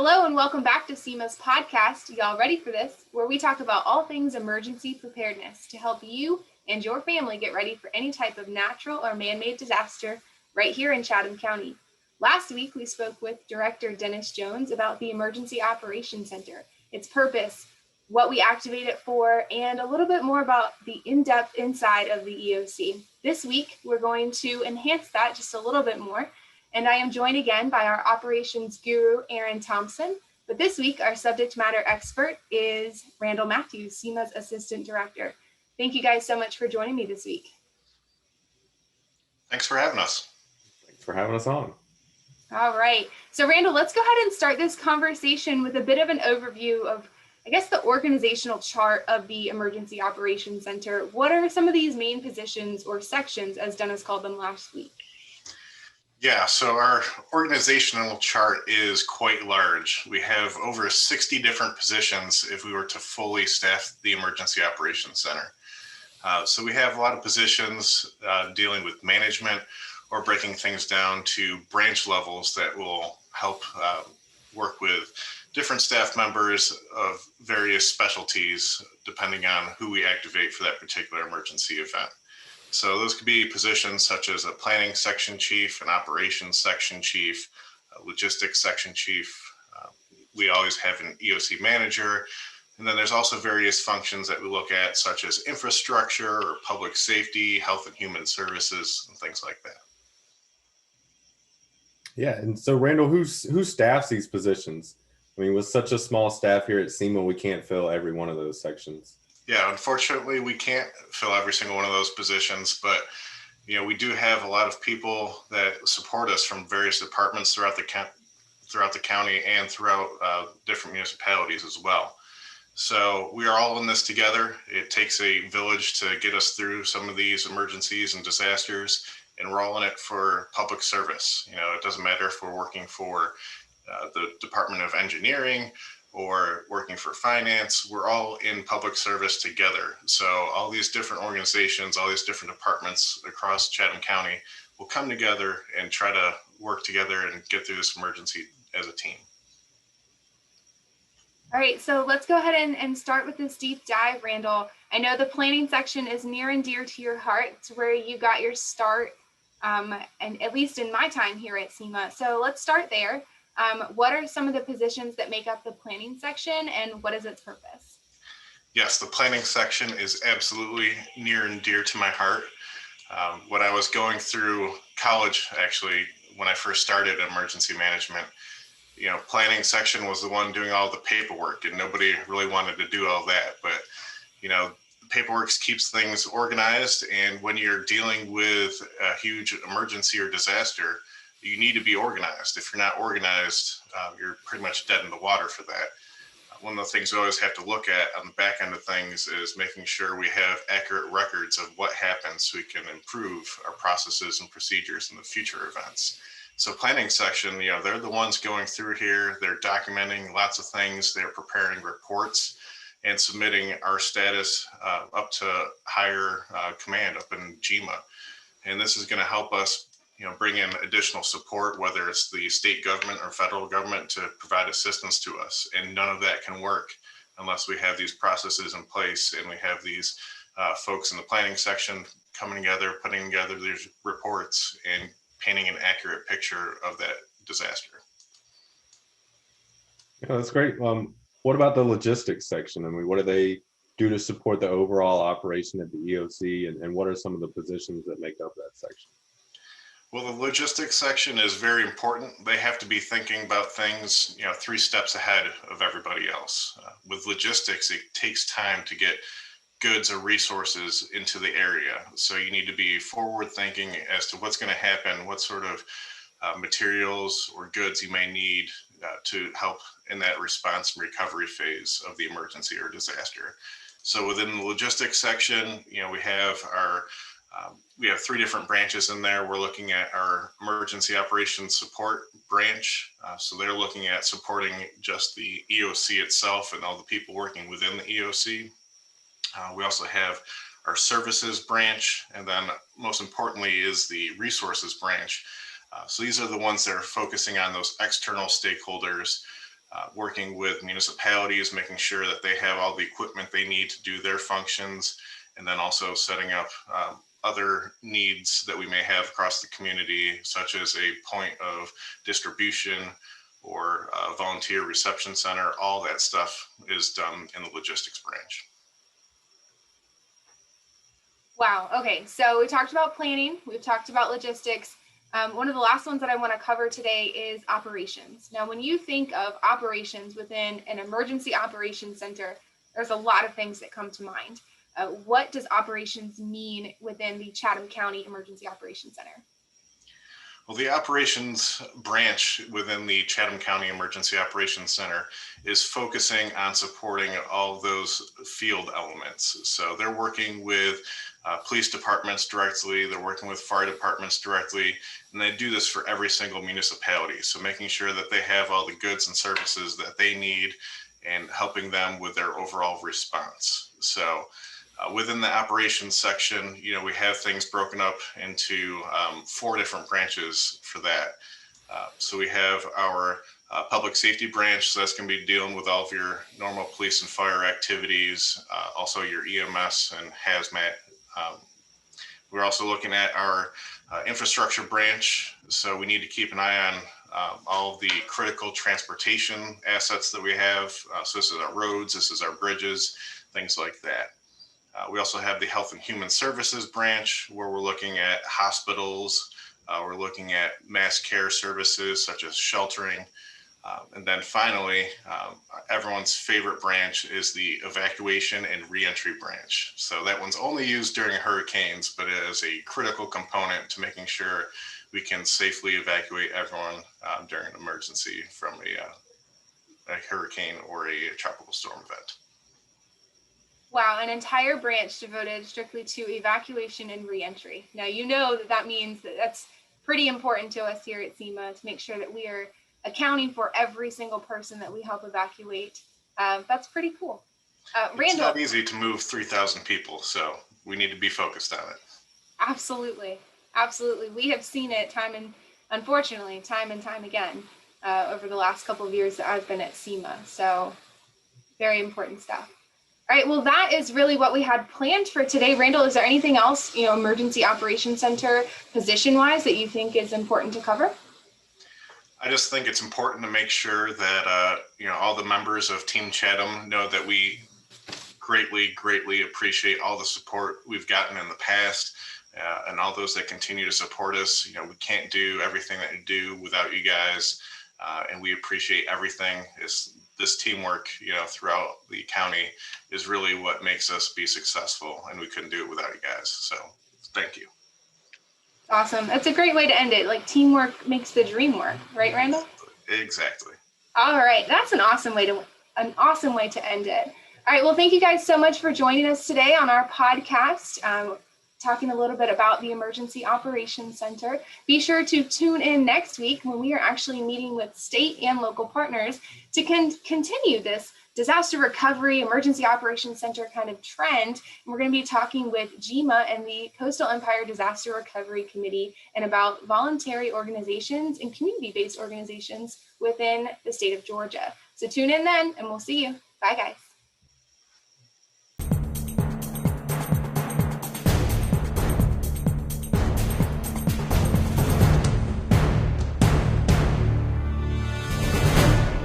Hello and welcome back to CEMA's podcast, Y'all Ready for This, where we talk about all things emergency preparedness to help you and your family get ready for any type of natural or man-made disaster right here in Chatham County. Last week, we spoke with Director Dennis Jones about the Emergency Operations Center, its purpose, what we activate it for, and a little bit more about the in-depth inside of the EOC. This week, we're going to enhance that just a little bit more. And I am joined again by our operations guru, Aaron Thompson. But this week, our subject matter expert is Randall Mathews, CEMA's Assistant Director. Thank you guys so much for joining me this week. Thanks for having us. Thanks for having us on. All right. So Randall, let's go ahead and start this conversation with a bit of an overview of, I guess, the organizational chart of the Emergency Operations Center. What are some of these main positions or sections, as Dennis called them last week? Yeah, so our organizational chart is quite large. We have over 60 different positions if we were to fully staff the Emergency Operations Center. So we have a lot of positions dealing with management or breaking things down to branch levels that will help work with different staff members of various specialties depending on who we activate for that particular emergency event. So those could be positions such as a planning section chief, an operations section chief, a logistics section chief. We always have an EOC manager. And then there's also various functions that we look at, such as infrastructure or public safety, health and human services, and things like that. Yeah, and so Randall, who staffs these positions? I mean, with such a small staff here at CEMA, we can't fill every one of those sections. Yeah, unfortunately, we can't fill every single one of those positions, but we do have a lot of people that support us from various departments throughout the county and throughout different municipalities as well. So we are all in this together. It takes a village to get us through some of these emergencies and disasters, and we're all in it for public service. It doesn't matter if we're working for the Department of Engineering or working for finance, we're all in public service together. So all these different organizations, all these different departments across Chatham County will come together and try to work together and get through this emergency as a team. All right, so let's go ahead and start with this deep dive, Randall. I know the planning section is near and dear to your heart. It's where you got your start, and at least in my time here at CEMA. So let's start there. What are some of the positions that make up the planning section, and what is its purpose? Yes, the planning section is absolutely near and dear to my heart. When I was going through college, actually, when I first started emergency management, planning section was the one doing all the paperwork, and nobody really wanted to do all that. But, paperwork keeps things organized, and when you're dealing with a huge emergency or disaster, you need to be organized. If you're not organized, you're pretty much dead in the water for that. One of the things we always have to look at on the back end of things is making sure we have accurate records of what happens so we can improve our processes and procedures in the future events. So planning section, they're the ones going through here. They're documenting lots of things. They're preparing reports and submitting our status up to higher command up in CEMA. And this is going to help us bring in additional support, whether it's the state government or federal government, to provide assistance to us. And none of that can work unless we have these processes in place and we have these folks in the planning section coming together, putting together these reports and painting an accurate picture of that disaster. Yeah, that's great. What about the logistics section? I mean, what do they do to support the overall operation of the EOC, and what are some of the positions that make up that section? Well, the logistics section is very important. They have to be thinking about things, 3 steps ahead of everybody else. With logistics, it takes time to get goods or resources into the area. So you need to be forward thinking as to what's going to happen, what sort of materials or goods you may need to help in that response and recovery phase of the emergency or disaster. So within the logistics section, we have 3 different branches in there. We're looking at our emergency operations support branch. So they're looking at supporting just the EOC itself and all the people working within the EOC. We also have our services branch, and then most importantly is the resources branch. So these are the ones that are focusing on those external stakeholders working with municipalities, making sure that they have all the equipment they need to do their functions, and then also setting up other needs that we may have across the community, such as a point of distribution or a volunteer reception center. All that stuff is done in the logistics branch. Wow. Okay. So we talked about planning. We've talked about logistics. One of the last ones that I want to cover today is operations. Now, when you think of operations within an emergency operations center, there's a lot of things that come to mind. What does operations mean within the Chatham County Emergency Operations Center? Well, the operations branch within the Chatham County Emergency Operations Center is focusing on supporting all those field elements. So they're working with police departments directly, they're working with fire departments directly, and they do this for every single municipality. So making sure that they have all the goods and services that they need and helping them with their overall response. So within the operations section, we have things broken up into 4 different branches for that. So we have our public safety branch, so that's going to be dealing with all of your normal police and fire activities, also your EMS and hazmat. We're also looking at our infrastructure branch, so we need to keep an eye on all of the critical transportation assets that we have. So this is our roads, this is our bridges, things like that. We also have the Health and Human Services branch, where we're looking at hospitals, we're looking at mass care services such as sheltering. And then finally, everyone's favorite branch is the evacuation and reentry branch. So that one's only used during hurricanes, but it is a critical component to making sure we can safely evacuate everyone during an emergency from a hurricane or a tropical storm event. Wow, an entire branch devoted strictly to evacuation and reentry. Now, that means that that's pretty important to us here at CEMA to make sure that we are accounting for every single person that we help evacuate. That's pretty cool. Randall, it's not easy to move 3,000 people, so we need to be focused on it. Absolutely. Absolutely. We have seen it unfortunately, time and time again over the last couple of years that I've been at CEMA. So very important stuff. All right, well, that is really what we had planned for today. Randall, is there anything else, Emergency Operations Center position-wise that you think is important to cover? I just think it's important to make sure that, all the members of Team Chatham know that we greatly, greatly appreciate all the support we've gotten in the past and all those that continue to support us. We can't do everything that we do without you guys, and we appreciate everything. This teamwork, throughout the county is really what makes us be successful, and we couldn't do it without you guys. So thank you. Awesome. That's a great way to end it. Like, teamwork makes the dream work, right, Randall? Exactly. All right. That's an awesome way to end it. All right. Well, thank you guys so much for joining us today on our podcast, talking a little bit about the Emergency Operations Center. Be sure to tune in next week when we are actually meeting with state and local partners to continue this disaster recovery emergency operations center kind of trend. And we're going to be talking with CEMA and the Coastal Empire Disaster Recovery Committee and about voluntary organizations and community-based organizations within the state of Georgia. So tune in then, and we'll see you. Bye, guys.